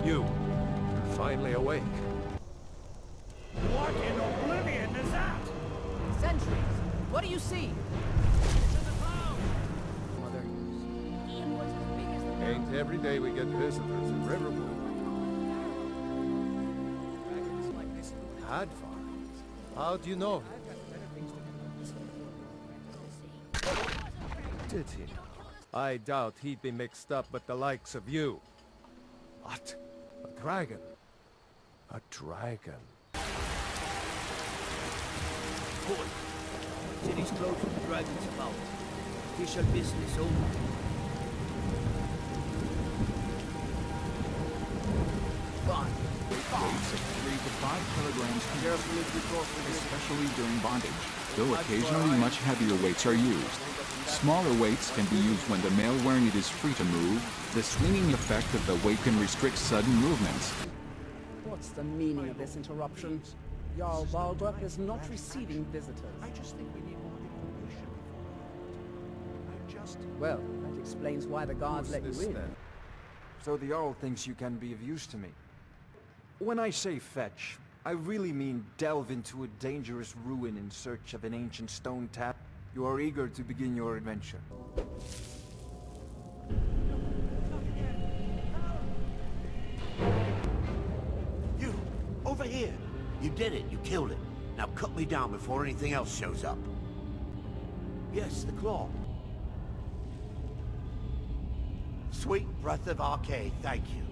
You, you're finally awake. What in oblivion is that? Sentries, what do you see? It's in the clouds! Mother, Ian was as big as the Ain't every day we get visitors in Riverwood. dragons like this. Hadvar? How do you know? I've got better things to do. Did he? I doubt he'd be mixed up with the likes of you. What? A dragon? A dragon? Boy, city's closed with the dragons about. Official business over. Gone. Weights of 3 to 5 kilograms, especially during bondage, though occasionally much heavier weights are used. Smaller weights can be used when the male wearing it is free to move. The swinging effect of the weight can restrict sudden movements. What's the meaning of this interruption? Jarl Baldur is not receiving visitors. I just think we need more information before Well, that explains why the guards let you in. So the Jarl thinks you can be of use to me. When I say fetch, I really mean delve into a dangerous ruin in search of an ancient stone tap. You are eager to begin your adventure. You, over here. You did it. You killed it. Now cut me down before anything else shows up. Yes, the claw. Sweet breath of Arcade, thank you.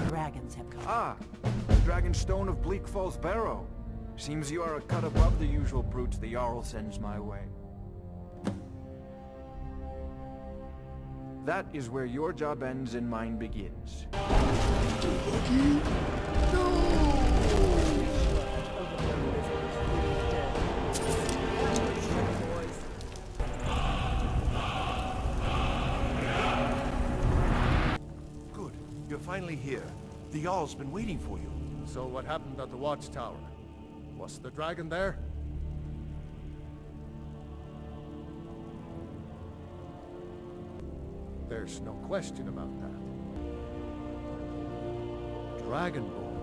Dragons have come. Ah, the Dragon Stone of Bleak Falls Barrow. Seems you are a cut above the usual brutes the Jarl sends my way. That is where your job ends and mine begins. Good. You're finally here. The Jarl's been waiting for you. So what happened at the watchtower? Was the dragon there? There's no question about that. Dragonborn.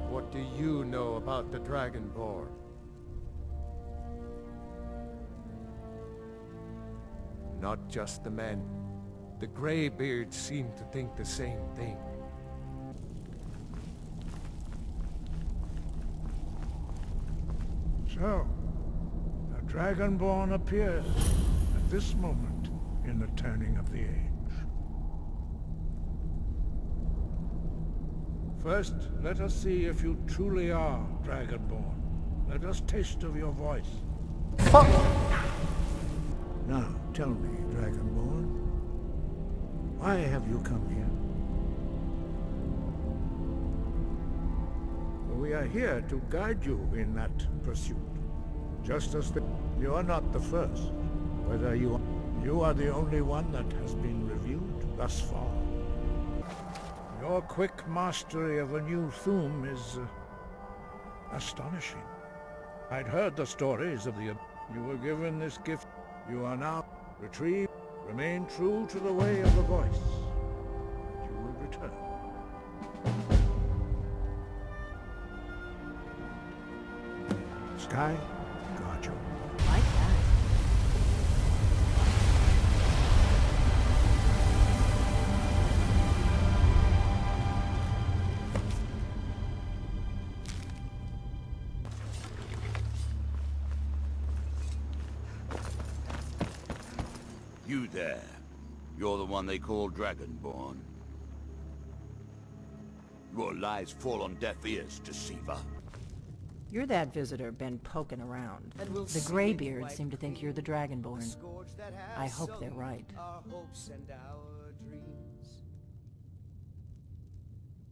What do you know about the Dragonborn? Not just the men. The Greybeards seem to think the same thing. So, a Dragonborn appears at this moment in the turning of the age. First, let us see if you truly are Dragonborn. Let us taste of your voice. Now, tell me, Dragonborn, why have you come here? We are here to guide you in that pursuit. Just as you are not the first. Whether you are the only one that has been revealed thus far. Your quick mastery of a new Thuum is astonishing. I'd heard the stories of the... You were given this gift. You are now retrieved. Remain true to the way of the voice. You return. Sky, guard you. Like that. You there. You're the one they call Dragonborn. Your lies fall on deaf ears, deceiver. You're that visitor been poking around. The Greybeards seem to think you're the Dragonborn. I hope they're right.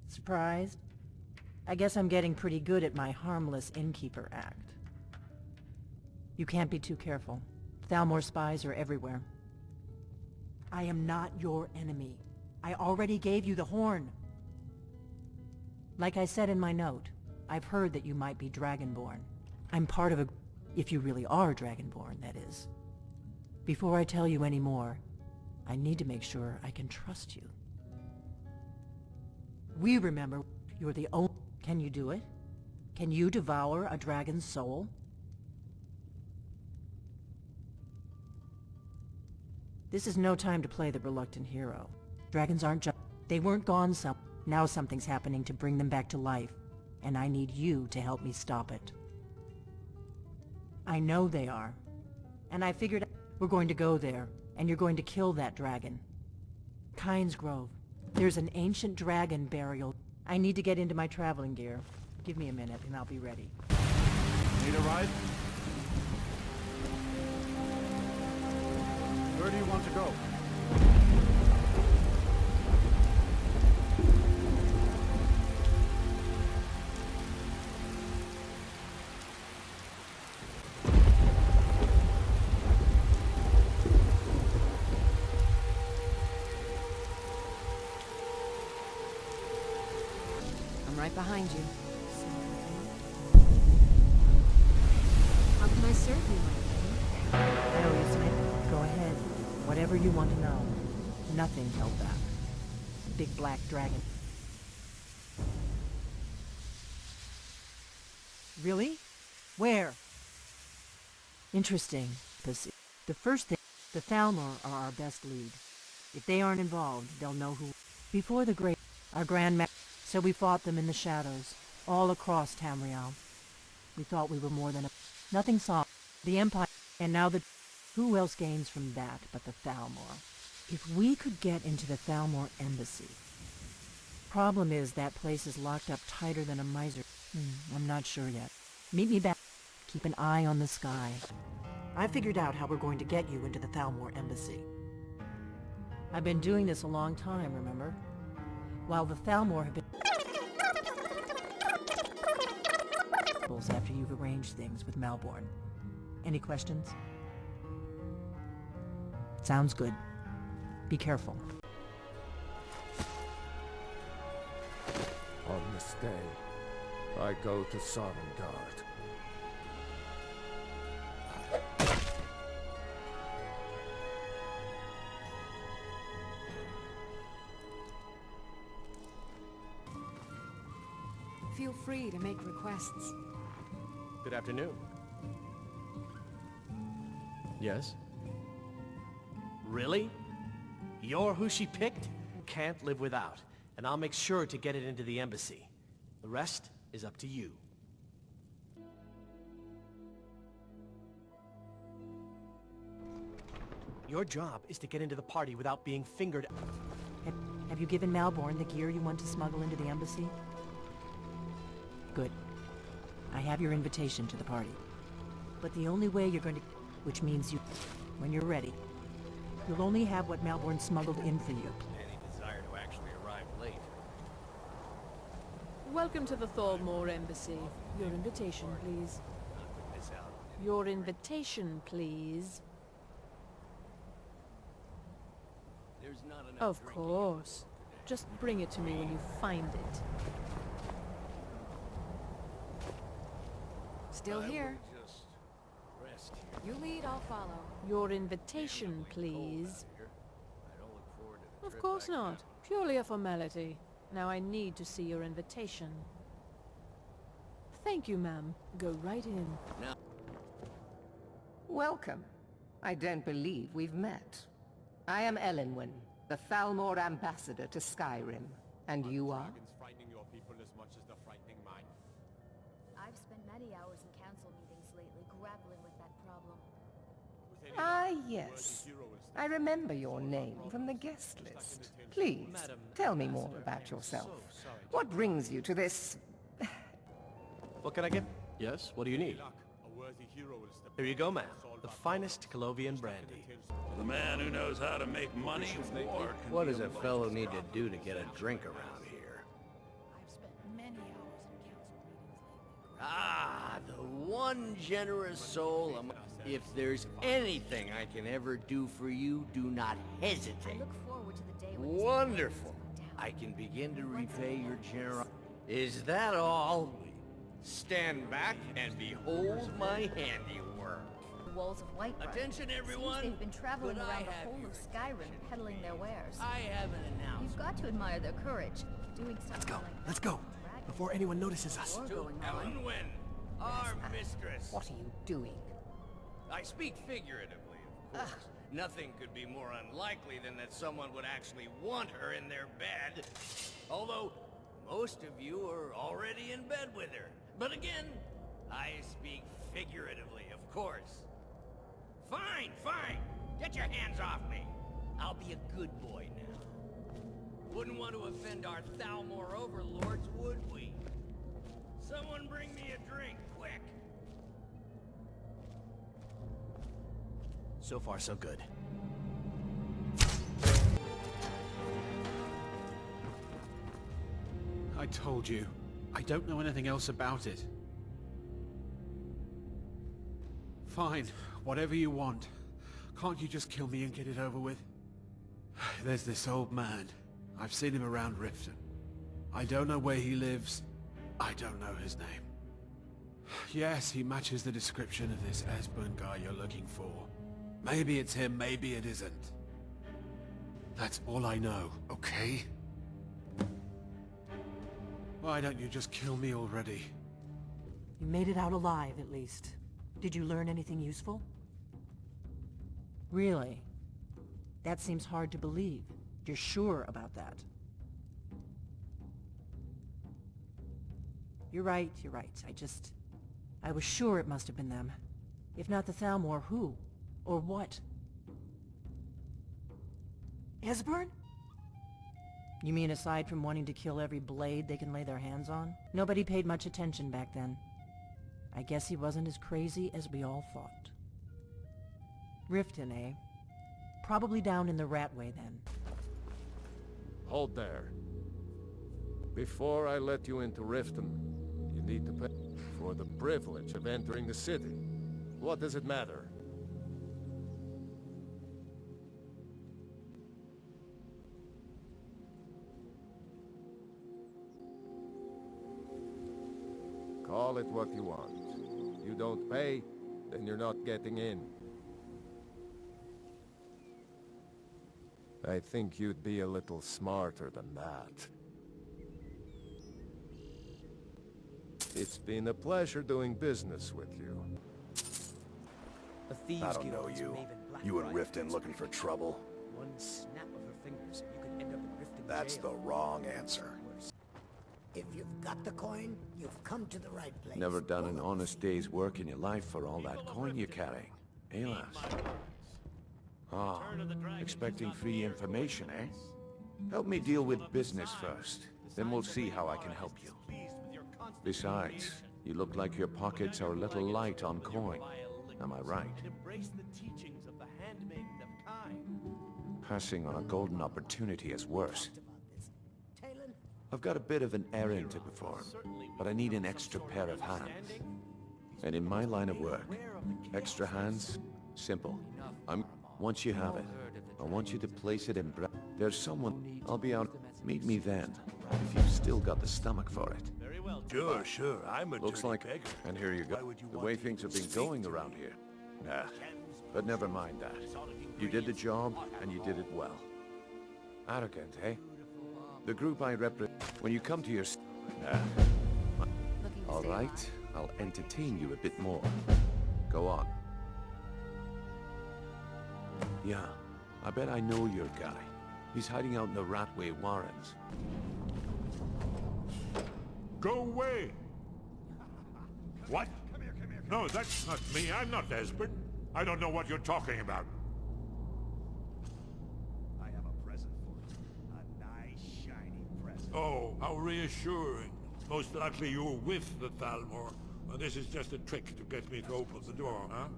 Surprised? I guess I'm getting pretty good at my harmless innkeeper act. You can't be too careful. Thalmor spies are everywhere. I am not your enemy. I already gave you the horn. Like I said in my note, I've heard that you might be Dragonborn. I'm part of a... if you really are Dragonborn, that is. Before I tell you any more, I need to make sure I can trust you. We remember you're the only... Can you do it? Can you devour a dragon's soul? This is no time to play the reluctant hero. Dragons aren't just... They weren't gone some... Now something's happening to bring them back to life, and I need you to help me stop it. I know they are, and I figured we're going to go there, and you're going to kill that dragon. Kynes Grove. There's an ancient dragon burial. I need to get into my traveling gear. Give me a minute, and I'll be ready. Need a ride? Where do you want to go? I'm right behind you. How can I serve you, my king? I know you said, go ahead. Whatever you want to know. Nothing held back. Big black dragon. Really? Where? Interesting, Pussy. The first thing, the Thalmor are our best lead. If they aren't involved, they'll know who. Before the great, our Grand Master, so we fought them in the shadows, all across Tamriel. We thought we were more than a... Nothing saw the Empire, and now the... Who else gains from that but the Thalmor? If we could get into the Thalmor embassy... Problem is that place is locked up tighter than a miser. I'm not sure yet. Meet me back. Keep an eye on the sky. I figured out how we're going to get you into the Thalmor embassy. I've been doing this a long time, remember? While the Thalmor have been... after you've arranged things with Malborn. Any questions? Sounds good. Be careful. On this day, I go to Sovngarde. Feel free to make requests. Good afternoon. Yes? Really? You're who she picked? Can't live without. And I'll make sure to get it into the embassy. The rest is up to you. Your job is to get into the party without being fingered. Have you given Malborn the gear you want to smuggle into the embassy? Good. I have your invitation to the party. But the only way you're going to... Which means you... When you're ready, you'll only have what Malborn smuggled in for you. Any desire to actually arrive late. Welcome to the Thalmor embassy. Your invitation, please. Your invitation, please. Of course. Just bring it to me when you find it. Still here. You lead, I'll follow. Your invitation, please. Of course not. Purely a formality. Now I need to see your invitation. Thank you, ma'am. Go right in. Welcome. I don't believe we've met. I am Elenwen, the Thalmor ambassador to Skyrim. And you are? I've spent many hours in council meetings lately grappling with that problem. Ah, yes. I remember your name from the guest list. Please, tell me more about yourself. What brings you to this... What can I get? Yes, what do you need? Here you go, ma'am. The finest Colovian brandy. The man who knows how to make money war. What does a fellow need to do to get a drink around here? I've spent many hours in council meetings lately. Ah, the one generous soul. If there's anything I can ever do for you, do not I hesitate. look forward to the day when this Wonderful. down. I can begin to repay your generosity. Is that all? Stand back and behold my handiwork. The walls of Whiterun. Attention, everyone. Seems they've been traveling Could I around the have whole your of Skyrim peddling their wares. I have an announcement. You've got to admire their courage. Doing something like that. Let's go. Dragon. Before anyone notices us. War going on. Elenwen, our mistress. What are you doing? I speak figuratively, of course. Nothing could be more unlikely than that someone would actually want her in their bed. Although, most of you are already in bed with her. But again, I speak figuratively, of course. Fine, fine. Get your hands off me. I'll be a good boy now. Wouldn't want to offend our Thalmor overlords, would we? Someone bring me a drink, quick. So far, so good. I told you. I don't know anything else about it. Fine, whatever you want. Can't you just kill me and get it over with? There's this old man. I've seen him around Riften. I don't know where he lives. I don't know his name. Yes, he matches the description of this Esbern guy you're looking for. Maybe it's him, maybe it isn't. That's all I know, okay? Why don't you just kill me already? You made it out alive, at least. Did you learn anything useful? Really? That seems hard to believe. You're sure about that? You're right, you're right. I was sure it must have been them. If not the Thalmor, who? Or what? Esbern? You mean aside from wanting to kill every blade they can lay their hands on? Nobody paid much attention back then. I guess he wasn't as crazy as we all thought. Riften, eh? Probably down in the Ratway then. Hold there. Before I let you into Riften, you need to pay for the privilege of entering the city. What does it matter? Call it what you want. You don't pay, then you're not getting in. I think you'd be a little smarter than that. It's been a pleasure doing business with you. I don't know you. You in Riften looking for trouble? One snap of her fingers, you could end up in Riften That's jail. the wrong answer. If you've got the coin, you've come to the right place. Never done an honest day's work in your life for all that coin you're carrying. Eh, lass? Ah, expecting free information, eh? Help me deal with business first. Then we'll see how I can help you. Besides, you look like your pockets are a little light on coin. Am I right? Embrace the teachings of the handmaiden of Kai. Passing on a golden opportunity is worse. I've got a bit of an errand to perform, but I need an extra pair of hands. And in my line of work, extra hands, simple. Once you have it, I want you to place it in There's someone, I'll be out, meet me then, if you've still got the stomach for it. Sure, I'm a Looks like, beggar. and here you go, the way things have been going around here. Nah, but never mind that. You did the job, and you did it well. Arrogant, eh? The group I represent... When you come to your... all right, I'll entertain you a bit more. Go on. Yeah, I bet I know your guy. He's hiding out in the Ratway Warrens. Go away! What? No, that's not me. I'm not Esbern. I don't know what you're talking about. I have a present for you. A nice, shiny present. Oh, how reassuring. Most likely you're with the Thalmor. And this is just a trick to get me to open the door, huh?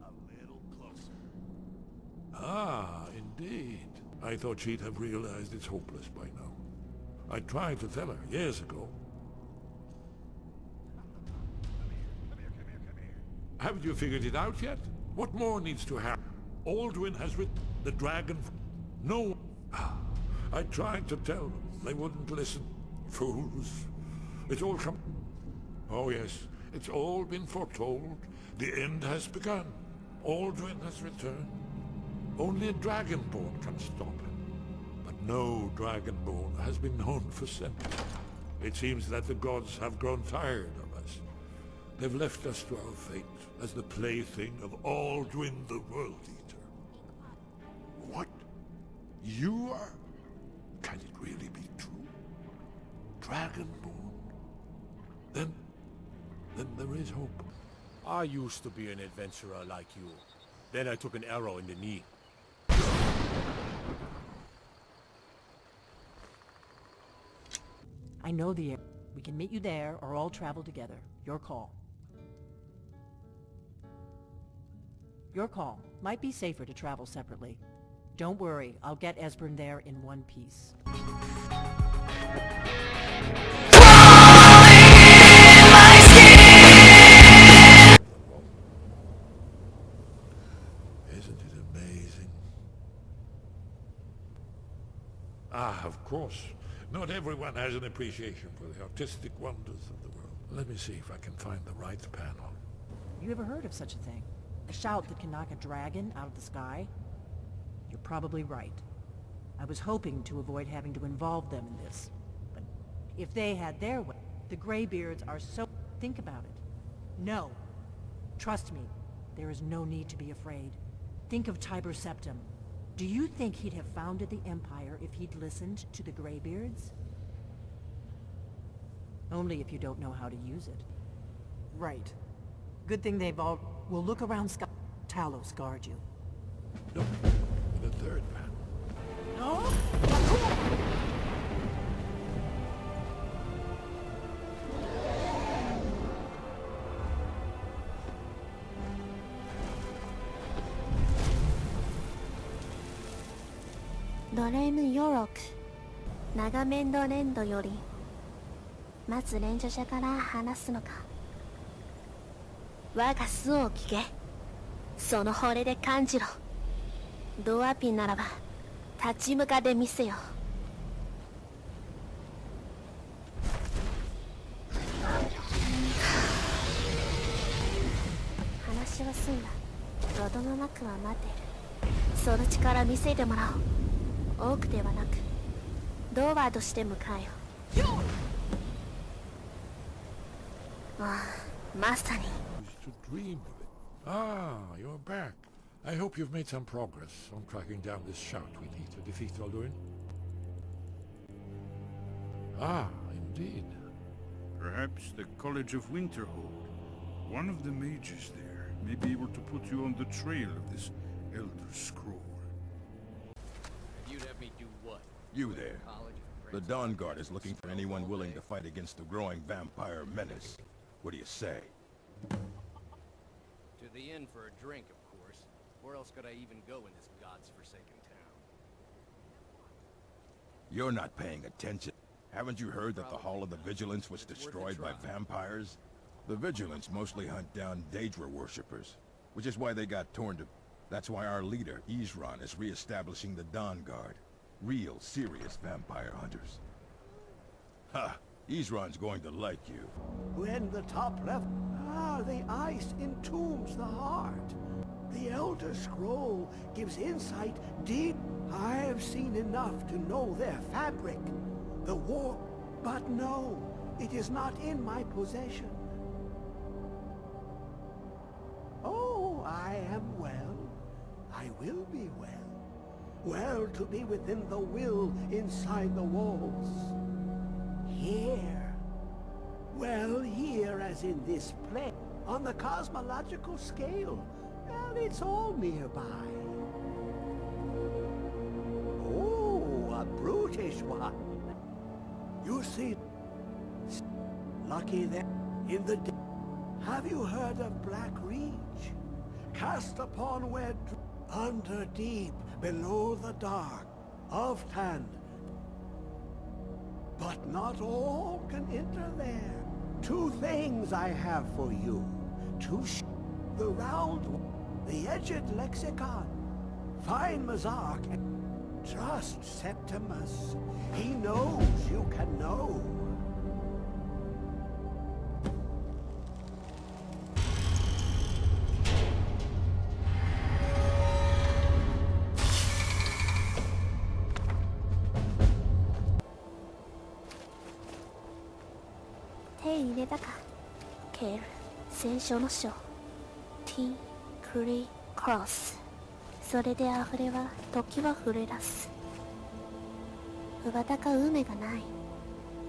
A little closer. Ah, indeed. I thought she'd have realized it's hopeless by now. I tried to tell her years ago. Haven't you figured it out yet? What more needs to happen? Aldwin has written the dragon... No. I tried to tell them. They wouldn't listen. Fools. It's all come... Oh yes, it's all been foretold. The end has begun. Aldwin has returned. Only a dragonborn can stop him. But no dragonborn has been known for centuries. It seems that the gods have grown tired of us. They've left us to our fate as the plaything of Aldwin the World Eater. What? You are? Can it really be true? Dragonborn? Then there is hope. I used to be an adventurer like you. Then I took an arrow in the knee. I know the area. We can meet you there or all travel together. Your call. Your call. Might be safer to travel separately. Don't worry, I'll get Esbern there in one piece. Isn't it amazing? Ah, of course. Not everyone has an appreciation for the artistic wonders of the world. Let me see if I can find the right panel. You ever heard of such a thing? A shout that can knock a dragon out of the sky? You're probably right. I was hoping to avoid having to involve them in this. But if they had their way, the Greybeards are so... Think about it. No. Trust me, there is no need to be afraid. Think of Tiber Septim. Do you think he'd have founded the Empire if he'd listened to the Greybeards? Only if you don't know how to use it. Right. Good thing they've all... We'll look around Talos guard you. No, the third panel. No? ドレムヨロク長面ドレンドよりまず連所者から話すのか我が巣を聞けその惚れで感じろドアピンならば立ち向かで見せよ話は済んだロドの幕は待っているその力見せてもらおう多くではなくドワードして迎えよああまさに To dream of it. Ah, you're back. I hope you've made some progress on tracking down this shout we need to defeat Alduin. Ah, indeed. Perhaps the College of Winterhold. One of the mages there may be able to put you on the trail of this Elder Scroll. You'd have me do what? You there. The Dawn Guard is looking for anyone willing to fight against the growing vampire menace. What do you say? To the inn for a drink, of course. Where else could I even go in this god's-forsaken town? You're not paying attention. Haven't you heard that the Hall of the Vigilance was destroyed by vampires? The Vigilance mostly hunt down Daedra worshippers, which is why they got torn to... That's why our leader, Isran, is re-establishing the Dawn Guard. Real, serious vampire hunters. Ha! Isran's going to like you. When the top left... the ice entombs the heart. The Elder Scroll gives insight deep. I have seen enough to know their fabric. The war... But no, it is not in my possession. Oh, I am well. I will be well. Well to be within the will inside the walls. Here. Well, here as in this place. On the cosmological scale. Well, it's all nearby. Oh, a brutish one. You see, lucky that in the... Have you heard of Black Reach? Cast upon where... Under deep, below the dark, of Tand. But not all can enter there. Two things I have for you. The round one, the edged lexicon. Find Mazark and trust Septimus. He knows you can know.手入れたかケール聖書の書 T クリクロスそれで溢れは時は触れ出すうばたか梅がない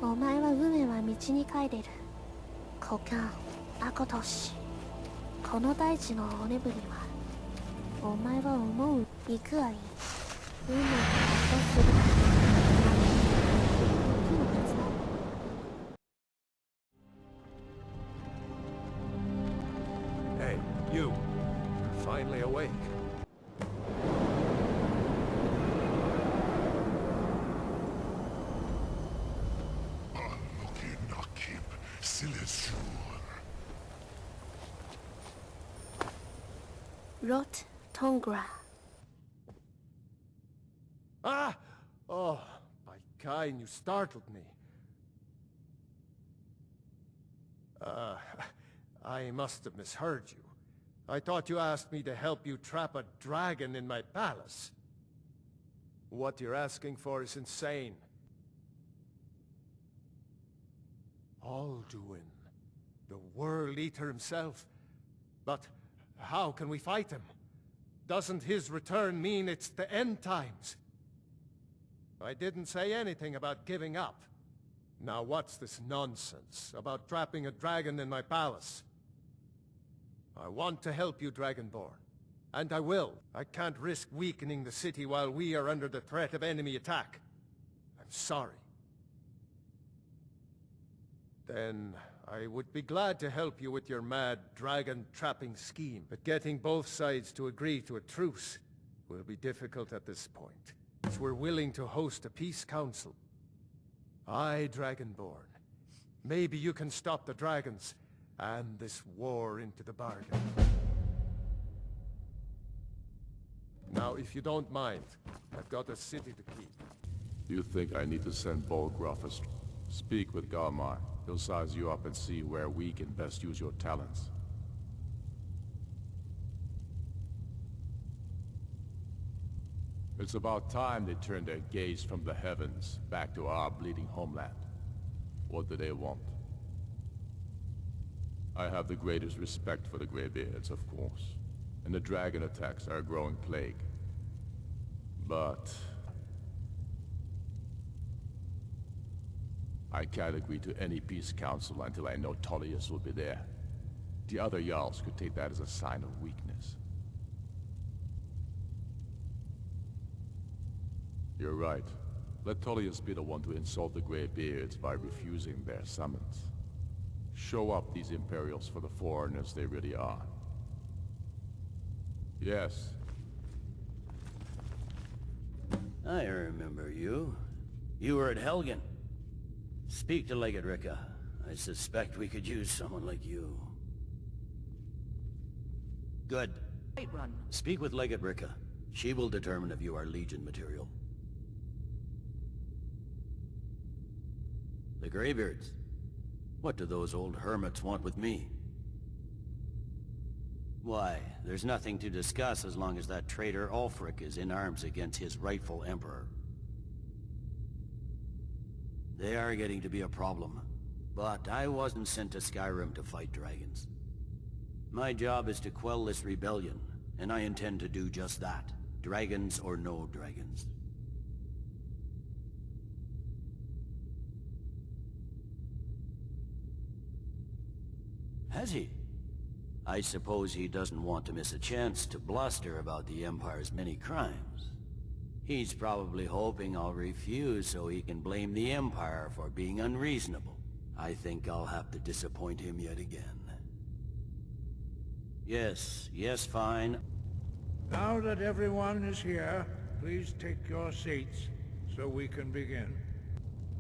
お前は梅は道に帰れる股間アコトシこの大地のおねぶりはお前は思う行くがいい運命とする時のはずだ Hey, you. You're finally awake. Rot Tongra. Ah! Oh, by Kain, you startled me. I must have misheard you. I thought you asked me to help you trap a dragon in my palace. What you're asking for is insane. Alduin, the World Eater himself. But how can we fight him? Doesn't his return mean it's the end times? I didn't say anything about giving up. Now what's this nonsense about trapping a dragon in my palace? I want to help you, Dragonborn. And I will. I can't risk weakening the city while we are under the threat of enemy attack. I'm sorry. Then I would be glad to help you with your mad dragon-trapping scheme, but getting both sides to agree to a truce will be difficult at this point, as we're willing to host a peace council. Aye, Dragonborn. Maybe you can stop the dragons, and this war into the bargain. Now, if you don't mind, I've got a city to keep. You think I need to send Bolgraf a... Speak with Galmar. He'll size you up and see where we can best use your talents. It's about time they turned their gaze from the heavens back to our bleeding homeland. What do they want? I have the greatest respect for the Greybeards, of course, and the dragon attacks are a growing plague. But... I can't agree to any peace council until I know Tullius will be there. The other Jarls could take that as a sign of weakness. You're right. Let Tullius be the one to insult the Greybeards by refusing their summons. Show up these Imperials for the foreigners they really are. Yes. I remember you. You were at Helgen. Speak to Legate Ricka. I suspect we could use someone like you. Good. Run. Speak with Legate Ricka. She will determine if you are Legion material. The Greybeards? What do those old hermits want with me? Why, there's nothing to discuss as long as that traitor Ulfric is in arms against his rightful emperor. They are getting to be a problem, but I wasn't sent to Skyrim to fight dragons. My job is to quell this rebellion, and I intend to do just that, dragons or no dragons. Has he? I suppose he doesn't want to miss a chance to bluster about the Empire's many crimes. He's probably hoping I'll refuse so he can blame the Empire for being unreasonable. I think I'll have to disappoint him yet again. Yes, fine. Now that everyone is here, please take your seats so we can begin.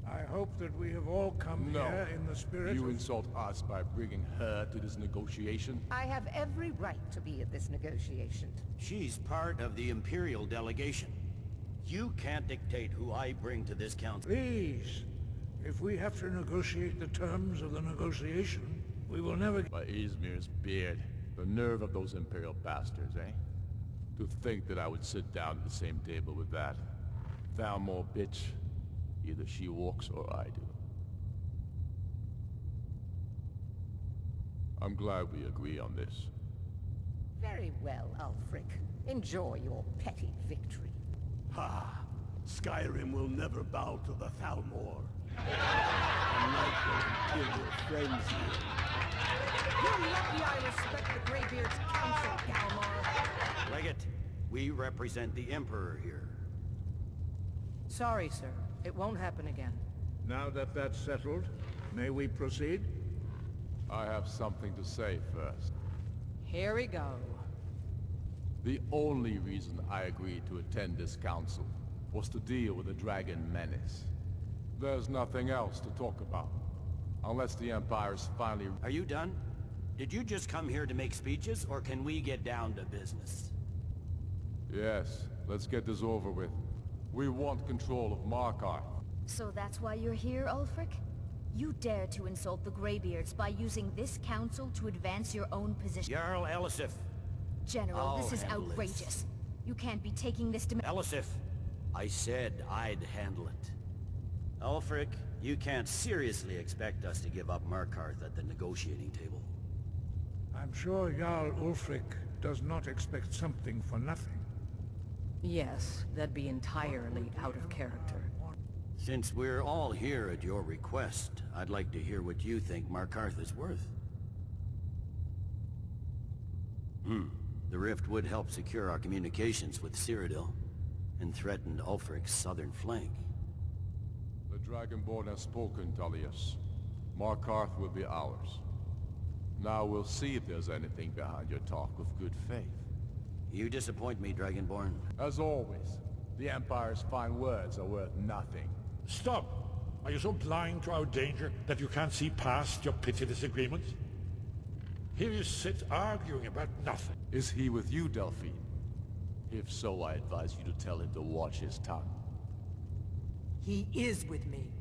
I hope that we have all come here in the spirit You of... insult us by bringing her to this negotiation? I have every right to be at this negotiation. She's part of the Imperial delegation. You can't dictate who I bring to this council. Please, if we have to negotiate the terms of the negotiation, we will never... By Izmir's beard. The nerve of those Imperial bastards, eh? To think that I would sit down at the same table with that. Thalmor bitch. Either she walks or I do. I'm glad we agree on this. Very well, Ulfric. Enjoy your petty victory. Ha! Skyrim will never bow to the Thalmor. Unlike your Imperial friends here. You're lucky I respect the Greybeard's counsel, Galmar. Legate, we represent the Emperor here. Sorry, sir. It won't happen again. Now that that's settled, may we proceed? I have something to say first. Here we go. The only reason I agreed to attend this council was to deal with the dragon menace. There's nothing else to talk about. Unless the Empire's finally... Are you done? Did you just come here to make speeches, or can we get down to business? Yes, let's get this over with. We want control of Markarth. So that's why you're here, Ulfric? You dare to insult the Greybeards by using this council to advance your own position. Jarl Elisif. General, this is I'll handle outrageous. this. You can't be taking this to... Elisif, I said I'd handle it. Ulfric, you can't seriously expect us to give up Markarth at the negotiating table. I'm sure Jarl Ulfric does not expect something for nothing. Yes, that'd be entirely out of character. Since we're all here at your request, I'd like to hear what you think Markarth is worth. The rift would help secure our communications with Cyrodiil, and threatened Ulfric's southern flank. The Dragonborn has spoken, Tullius. Markarth will be ours. Now we'll see if there's anything behind your talk of good faith. You disappoint me, Dragonborn. As always, the Empire's fine words are worth nothing. Stop! Are you so blind to our danger that you can't see past your petty disagreements? Here you sit arguing about nothing. Is he with you, Delphine? If so, I advise you to tell him to watch his tongue. He is with me.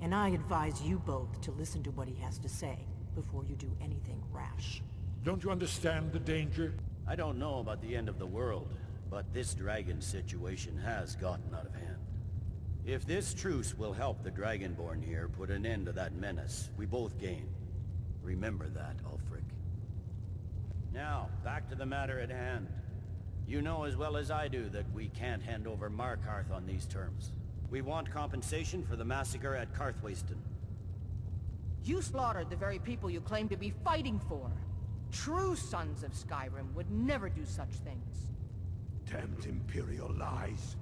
And I advise you both to listen to what he has to say before you do anything rash. Don't you understand the danger? I don't know about the end of the world, but this dragon situation has gotten out of hand. If this truce will help the Dragonborn here put an end to that menace, we both gain. Remember that, Ulfric. Now, back to the matter at hand. You know as well as I do that we can't hand over Markarth on these terms. We want compensation for the massacre at Karthwasten. You slaughtered the very people you claim to be fighting for. True sons of Skyrim would never do such things. Damned Imperial lies.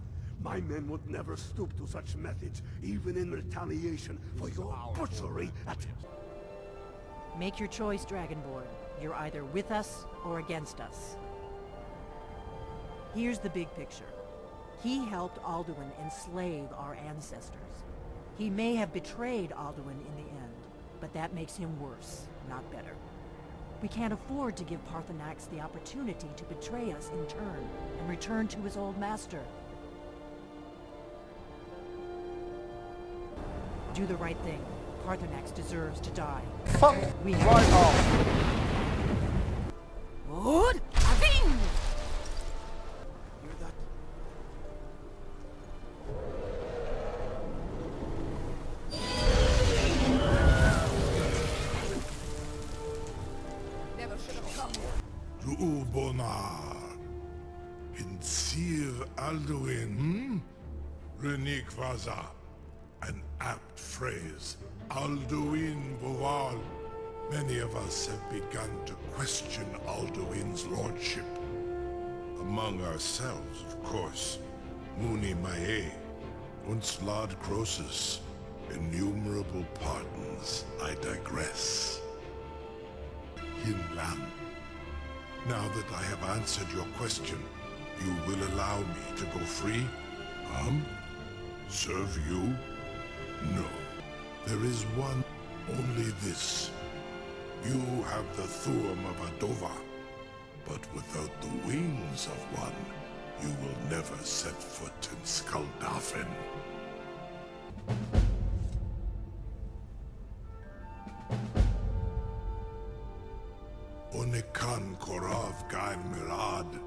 My men would never stoop to such methods, even in retaliation for your butchery at... Make your choice, Dragonborn. You're either with us or against us. Here's the big picture. He helped Alduin enslave our ancestors. He may have betrayed Alduin in the end, but that makes him worse, not better. We can't afford to give Paarthurnax the opportunity to betray us in turn and return to his old master. Do the right thing. Paarthurnax deserves to die. Fuck We right have off! Good. Aving! Hear that? Never should have come. Du'ubonar. Hinsir Alduin, Renik Vaza. An apt phrase. Alduin Boval. Many of us have begun to question Alduin's lordship. Among ourselves, of course. Muni Mae, Unslad Croesus, innumerable pardons, I digress. Hinlam. Now that I have answered your question, you will allow me to go free? Serve you? No. There is one, only this. You have the Thuum of Adova, but without the wings of one, you will never set foot in Skuldafn. Onikan Korav Gain Mirad.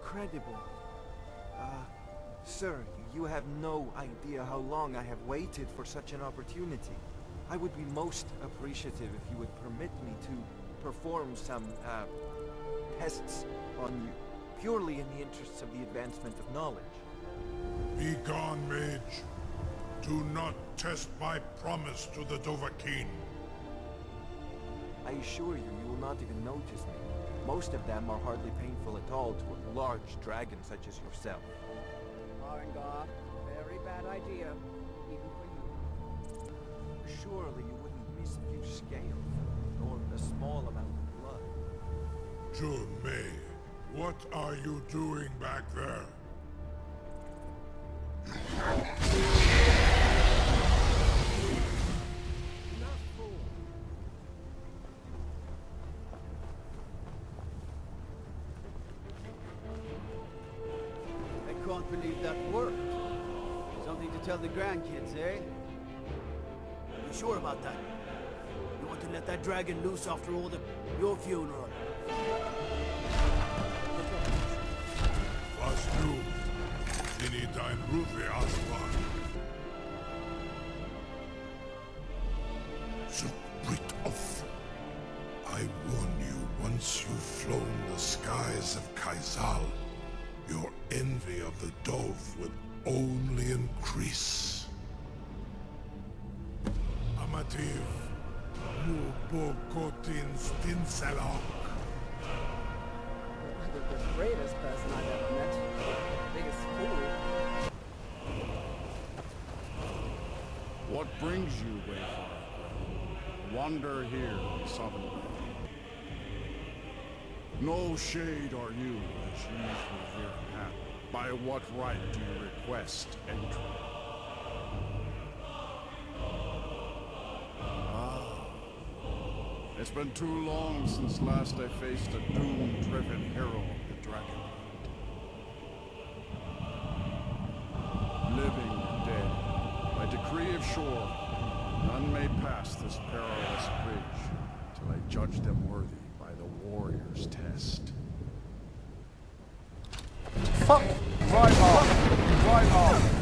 Incredible. Sir, you have no idea how long I have waited for such an opportunity. I would be most appreciative if you would permit me to perform some, tests on you, purely in the interests of the advancement of knowledge. Be gone, mage. Do not test my promise to the Dovahkiin. I assure you, you will not even notice me. Most of them are hardly painful at all to a large dragon such as yourself. Arengar, very bad idea, even for you. Surely you wouldn't miss a few scales, or a small amount of blood. Jun Mei, what are you doing back there? I can't believe that worked. Something to tell the grandkids, eh? You sure about that? You want to let that dragon loose after all your funeral? Was du? Dini dein Rufe Aslan. So Brit off. I warn you, once you've flown the skies of Kaizal, your envy of the dove will only increase. Amativ, Mubokotin Stinselok. The greatest person I've ever met. Biggest fool. What brings you, Wayfarer? Wander here, Southern. No shade are you, as usual here in Hap. By what right do you request entry? It's been too long since last I faced a doom-driven hero of the Dragon. Living or dead, by decree of shore, none may pass this perilous bridge till I judge them worthy by the warrior's test. Fuck! Right off! Right off!